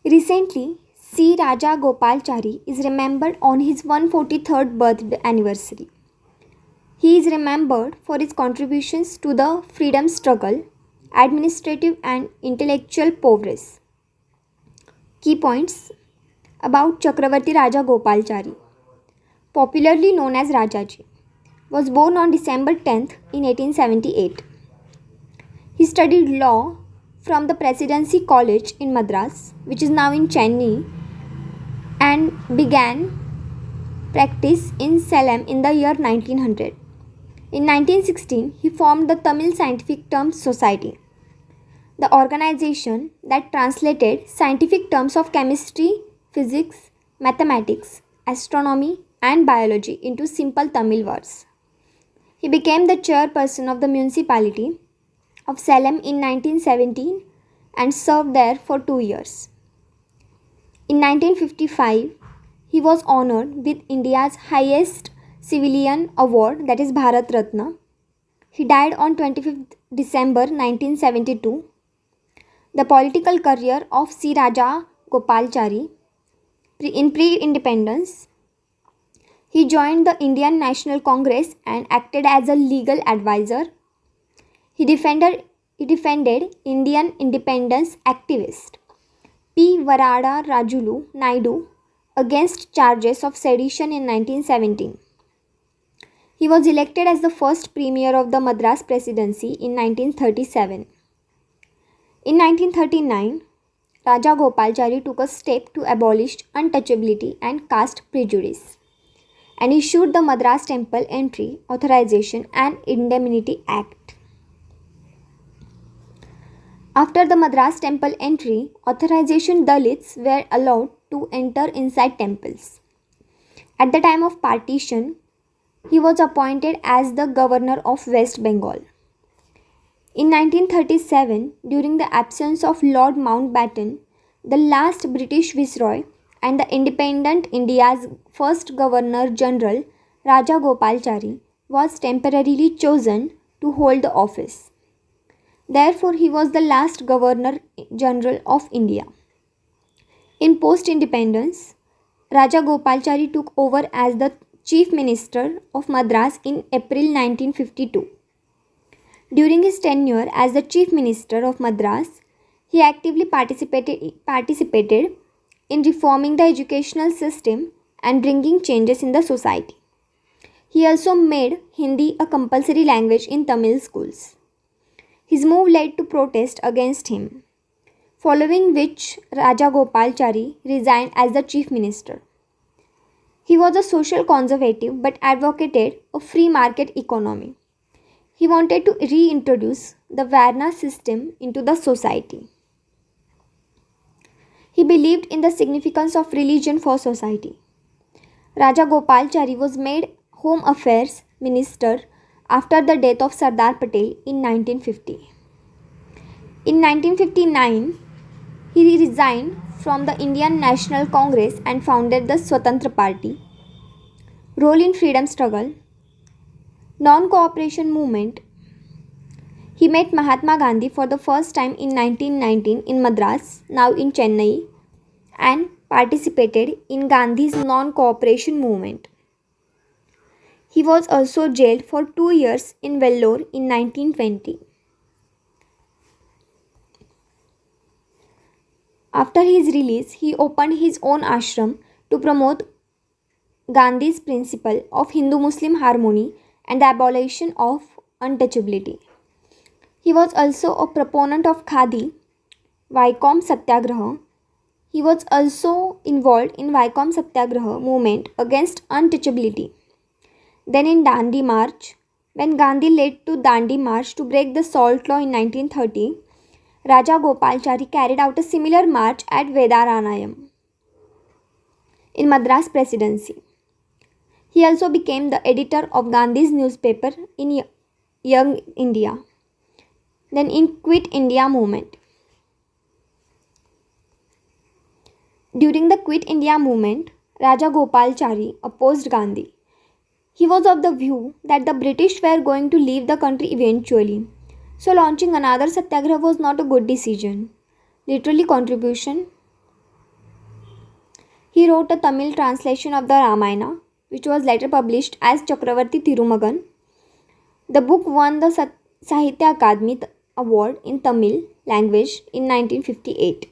Recently, C. Raja Gopalchari is remembered on his 143rd birth anniversary. He is remembered for his contributions to the freedom struggle, administrative and intellectual prowess. Key points about Chakravarti Raja Gopalchari, popularly known as Rajaji, was born on December 10th in 1878. He studied law from the Presidency College in Madras, which is now in Chennai, and began practice in Salem in the year 1900. In 1916, he formed the Tamil Scientific Terms Society, the organization that translated scientific terms of chemistry, physics, mathematics, astronomy, and biology into simple Tamil words. He became the chairperson of the municipality of Salem in 1917 and served there for 2 years. In 1955, he was honored with India's highest civilian award, that is Bharat Ratna. He died on 25th December 1972. The political career of C. Raja Gopalchari in pre-independence, he joined the Indian National Congress and acted as a legal advisor. He defended Indian independence activist P. Varada Rajulu Naidu against charges of sedition in 1917. He was elected as the first premier of the Madras Presidency in 1937. In 1939, Raja Gopalchari took a step to abolish untouchability and caste prejudice and issued the Madras Temple Entry, Authorization and Indemnity Act. After the Madras Temple Entry, Authorization, Dalits were allowed to enter inside temples. At the time of partition, he was appointed as the governor of West Bengal. In 1937, during the absence of Lord Mountbatten, the last British Viceroy and the independent India's first Governor General, Raja Gopalchari, was temporarily chosen to hold the office. Therefore, he was the last Governor General of India. In post-independence, Raja Gopalchari took over as the Chief Minister of Madras in April 1952. During his tenure as the Chief Minister of Madras, he actively participated in reforming the educational system and bringing changes in the society. He also made Hindi a compulsory language in Tamil schools. His move led to protest against him, following which Raja Gopalchari resigned as the Chief Minister. He was a social conservative but advocated a free market economy. He wanted to reintroduce the Varna system into the society. He believed in the significance of religion for society. Raja Gopalchari was made Home Affairs Minister after the death of Sardar Patel in 1950. In 1959, he resigned from the Indian National Congress and founded the Swatantra Party. Role in freedom struggle, non-cooperation movement. He met Mahatma Gandhi for the first time in 1919 in Madras, now in Chennai, and participated in Gandhi's non-cooperation movement. He was also jailed for 2 years in Vellore in 1920. After his release, he opened his own ashram to promote Gandhi's principle of Hindu-Muslim harmony and the abolition of untouchability. He was also a proponent of Khadi, Vaikom Satyagraha. He was also involved in Vaikom Satyagraha movement against untouchability. Then in Dandi March, when Gandhi led to Dandi March to break the salt law in 1930, Raja Gopalchari carried out a similar march at Vedaranayam in Madras Presidency. He also became the editor of Gandhi's newspaper in Young India. Then in Quit India movement. During the Quit India movement, Raja Gopalchari opposed Gandhi. He was of the view that the British were going to leave the country eventually, so launching another satyagraha was not a good decision. Literally contribution. He wrote a Tamil translation of the Ramayana, which was later published as Chakravarti Thirumagan. The book won the Sahitya Akademi Award in Tamil language in 1958.